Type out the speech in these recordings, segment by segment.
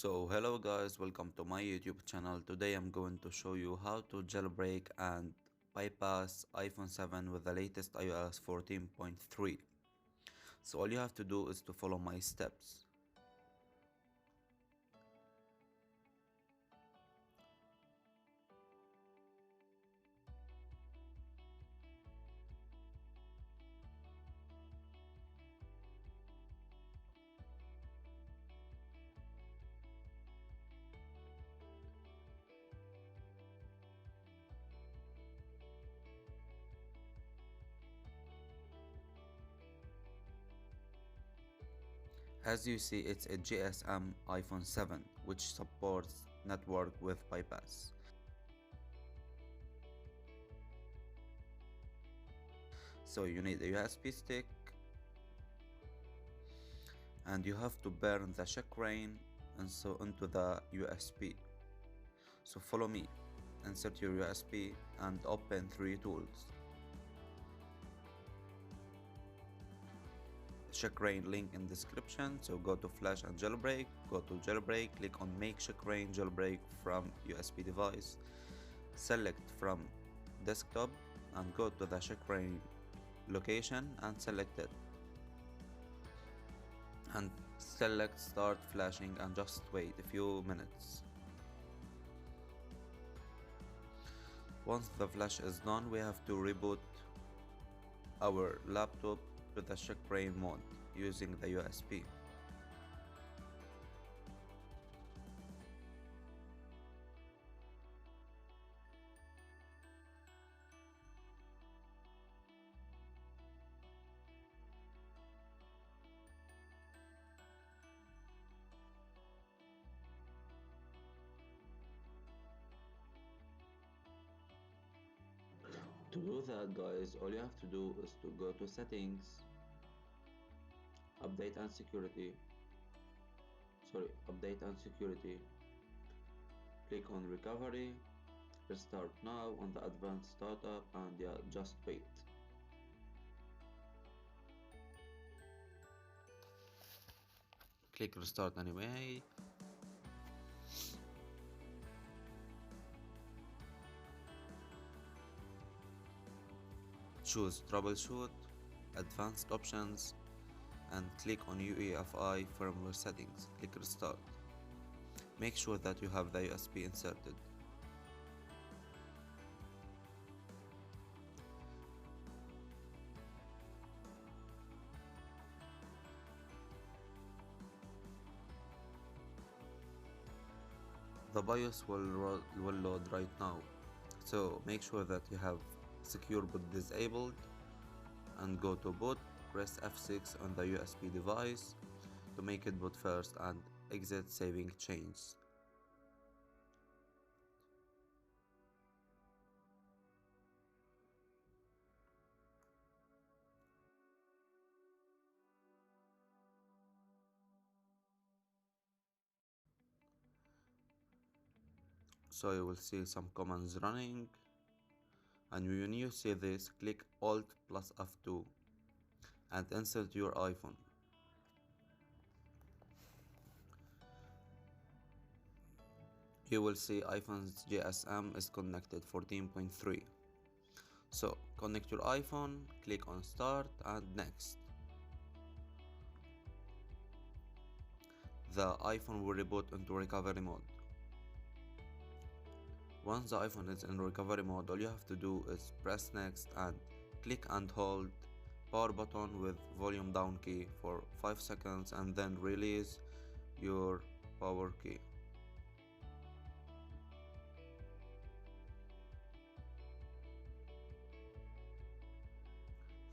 So hello guys, welcome to my YouTube channel. Today I'm going to show you how to jailbreak and bypass iPhone 7 with the latest iOS 14.3. So all you have to do is to follow my steps. As you see, it's a GSM iPhone 7 which supports network with bypass. So you need a USB stick and you have to burn the checkrain and so into the USB. So follow me, insert your USB and open 3 tools. Checkrain link in description. So go to flash and jailbreak, go to jailbreak, click on make checkrain jailbreak from USB device, select from desktop and go to the checkrain location and select it and select start flashing and just wait a few minutes. Once the flash is done, we have to reboot our laptop to the checkbrain mode using the USB. To do that, guys, all you have to do is to go to settings, update and security, click on recovery, restart now on the advanced startup, and yeah, just wait. Click restart anyway. Choose troubleshoot, advanced options, and click on UEFI firmware settings. Click restart. Make sure that you have the USB inserted. The BIOS will load right now, so make sure that you have secure boot disabled and go to boot, press F6 on the USB device to make it boot first and exit saving changes. So you will see some commands running, and when you see this, click Alt plus F2 and insert your iPhone. You will see iPhone's GSM is connected 14.3. So connect your iPhone, click on start and next. The iPhone will reboot into recovery mode. Once the iPhone is in recovery mode, all you have to do is press next and click and hold power button with volume down key for 5 seconds and then release your power key.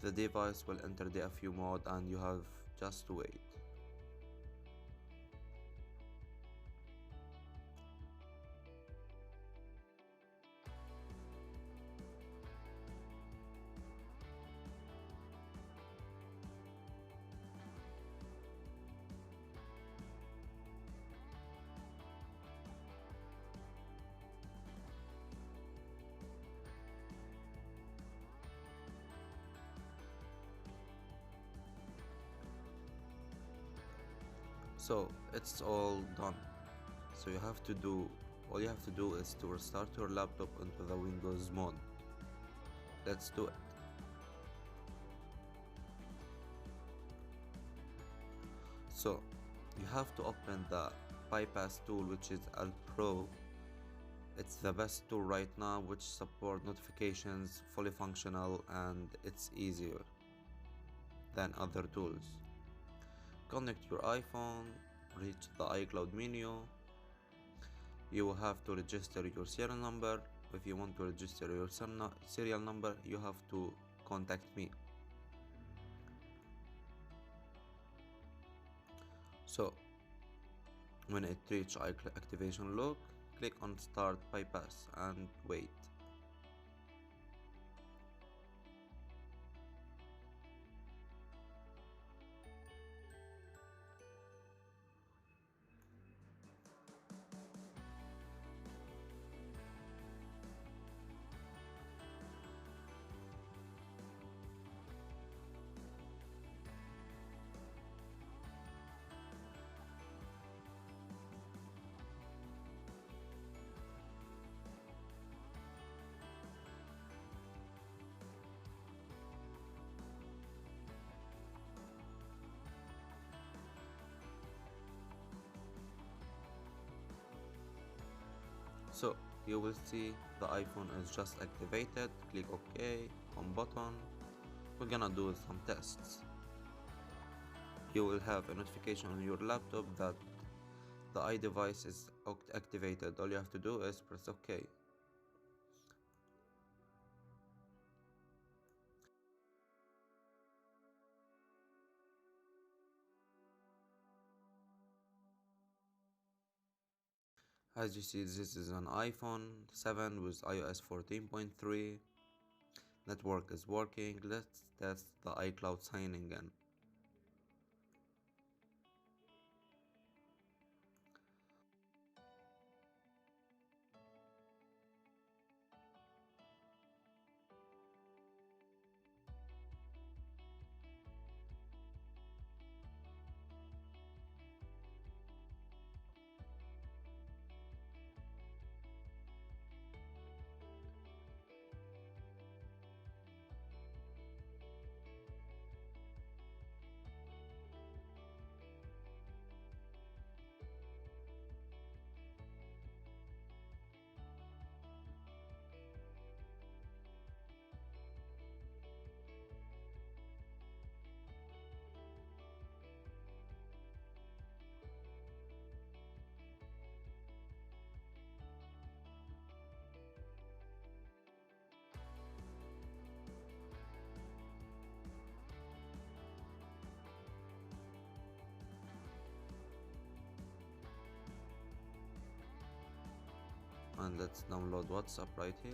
The device will enter the FU mode and you have just to wait. So it's all done. So all you have to do is to restart your laptop into the Windows mode. Let's do it. So you have to open the bypass tool, which is Alt Pro. It's the best tool right now, which support notifications, fully functional, and it's easier than other tools. Connect your iPhone, reach the iCloud menu. You will have to register your serial number. If you want to register your serial number, you have to contact me. So when it reaches activation log, click on start bypass and wait. So you will see the iPhone is just activated. Click OK, home button. We're gonna do some tests. You will have a notification on your laptop that the iDevice is activated. All you have to do is press OK. As you see, this is an iPhone 7 with iOS 14.3. Network is working. Let's test the iCloud signing in. And let's download WhatsApp right here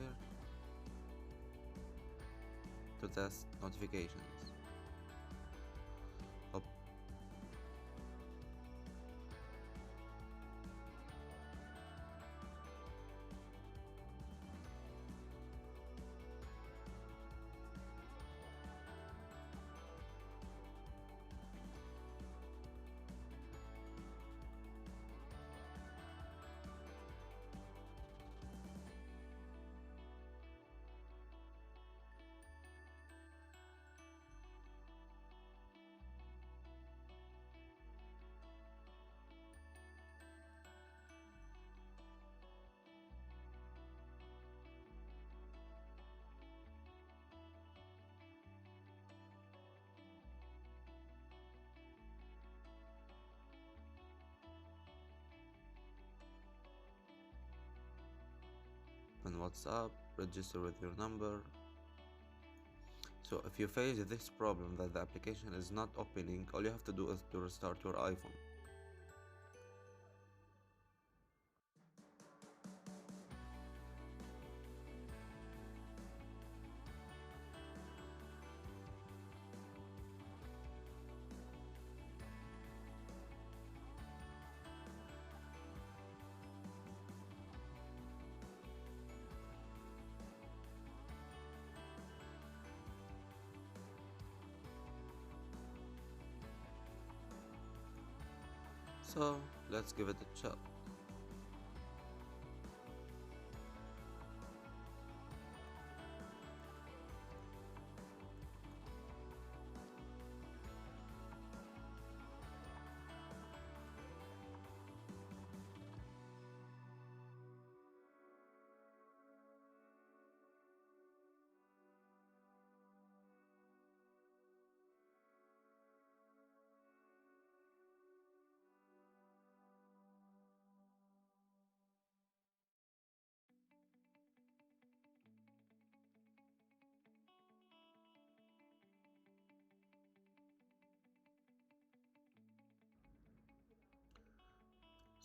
to test notifications. Up. On WhatsApp, register with your number. So if you face this problem that the application is not opening, all you have to do is to restart your iPhone. So let's give it a shot.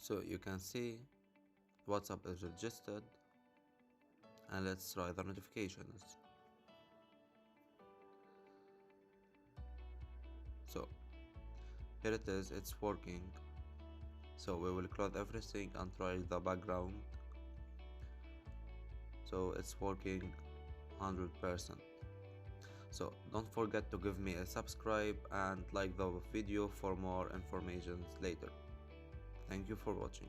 So you can see WhatsApp is registered, and let's try the notifications. So here it is, it's working. So we will close everything and try the background. So it's working 100%. So don't forget to give me a subscribe and like the video for more information later. Thank you for watching.